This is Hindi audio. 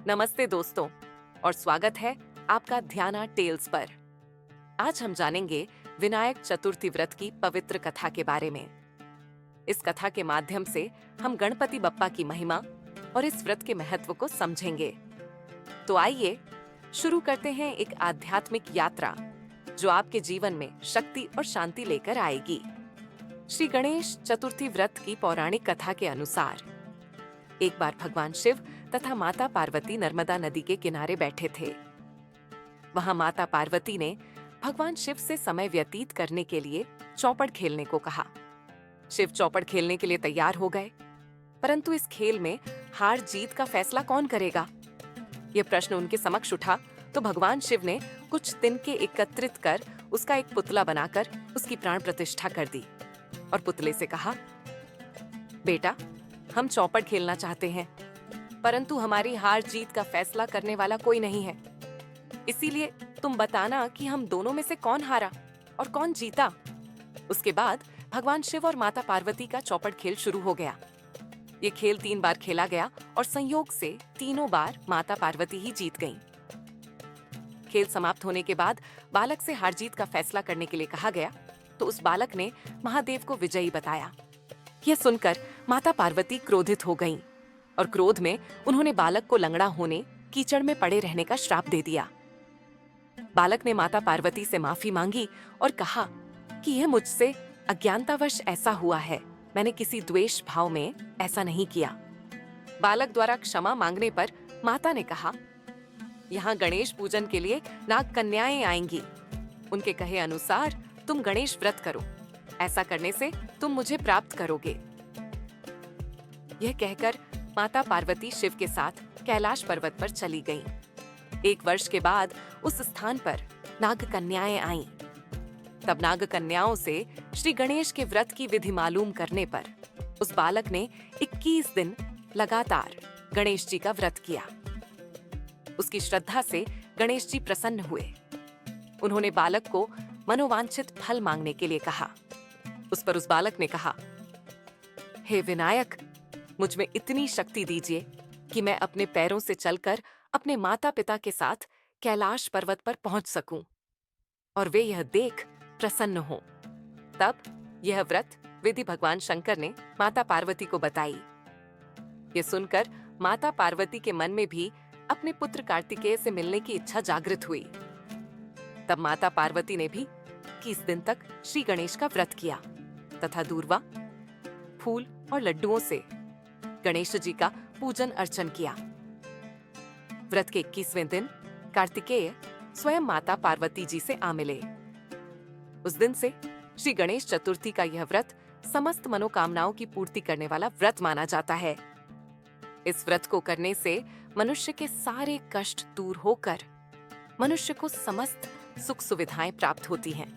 नमस्ते दोस्तों और स्वागत है आपका ध्याना टेल्स पर। आज हम जानेंगे विनायक चतुर्थी व्रत की पवित्र कथा के बारे में। इस कथा के माध्यम से हम गणपति बप्पा की महिमा और इस व्रत के महत्व को समझेंगे। तो आइए शुरू करते हैं एक आध्यात्मिक यात्रा जो आपके जीवन में शक्ति और शांति लेकर आएगी। श्री गणेश चतुर्थी व्रत की पौराणिक कथा के अनुसार एक बार भगवान शिव तथा माता पार्वती नर्मदा नदी के किनारे बैठे थे। वहां माता पार्वती ने भगवान शिव से समय व्यतीत करने के लिए चौपड़ खेलने को कहा। शिव चौपड़ खेलने के लिए तैयार हो गए, परंतु इस खेल में हार जीत का फैसला कौन करेगा? यह प्रश्न उनके समक्ष उठा तो भगवान शिव ने कुछ तिनके एकत्रित कर उसका एक पुतला बनाकर उसकी प्राण प्रतिष्ठा कर दी और पुतले से कहा, बेटा, हम चौपड़ खेलना चाहते हैं, परंतु हमारी हार जीत का फैसला करने वाला कोई नहीं है। इसीलिए तुम बताना कि हम दोनों में से कौन हारा और कौन जीता। उसके बाद भगवान शिव और माता पार्वती का चौपड़ खेल शुरू हो गया। ये खेल 3 बार खेला गया और संयोग से तीनों बार माता पार्वती ही जीत गईं। खेल समाप्त होने के बाद बालक से हार जीत का फैसला करने के लिए कहा गया तो उस बालक ने महादेव को विजयी बताया। यह सुनकर माता पार्वती क्रोधित हो गईं और क्रोध में उन्होंने बालक को लंगड़ा होने, कीचड़ में पड़े रहने का श्राप दे दिया। बालक ने माता पार्वती से माफी मांगी और कहा कि यह मुझसे अज्ञानतावश ऐसा हुआ है, मैंने किसी द्वेष भाव में ऐसा नहीं किया। बालक द्वारा क्षमा मांगने पर माता ने कहा, यहाँ गणेश पूजन के लिए नाग कन्याएं आएंगी, उनके कहे अनुसार तुम गणेश व्रत करो, ऐसा करने से तुम मुझे प्राप्त करोगे। यह कहकर माता पार्वती शिव के साथ कैलाश पर्वत पर चली गईं। 1 वर्ष के बाद उस स्थान पर नाग कन्याएं आईं। तब नाग कन्याओं से श्री गणेश के व्रत की विधि मालूम करने पर उस बालक ने 21 दिन लगातार गणेश जी का व्रत किया। उसकी श्रद्धा से गणेश जी प्रसन्न हुए। उन्होंने बालक को मनोवांछित फल मांगने के लिए कहा। उस पर उस बालक ने कहा, हे विनायक, मुझ में इतनी शक्ति दीजिए कि मैं अपने पैरों से चलकर अपने माता पिता के साथ कैलाश पर्वत पर पहुंच सकूं और वे यह देख प्रसन्न हों। तब यह व्रत विधि भगवान शंकर ने माता पार्वती को बताई। यह सुनकर माता पार्वती के मन में भी अपने पुत्र कार्तिकेय से मिलने की इच्छा जागृत हुई। तब माता पार्वती ने भी 21 दिन तक श्री गणेश का व्रत किया तथा दूर्वा, फूल और लड्डुओं से गणेश जी का पूजन अर्चन किया। व्रत के 21वें दिन कार्तिकेय स्वयं माता पार्वती जी से आ मिले। उस दिन से श्री गणेश चतुर्थी का यह व्रत समस्त मनोकामनाओं की पूर्ति करने वाला व्रत माना जाता है। इस व्रत को करने से मनुष्य के सारे कष्ट दूर होकर मनुष्य को समस्त सुख सुविधाएं प्राप्त होती हैं।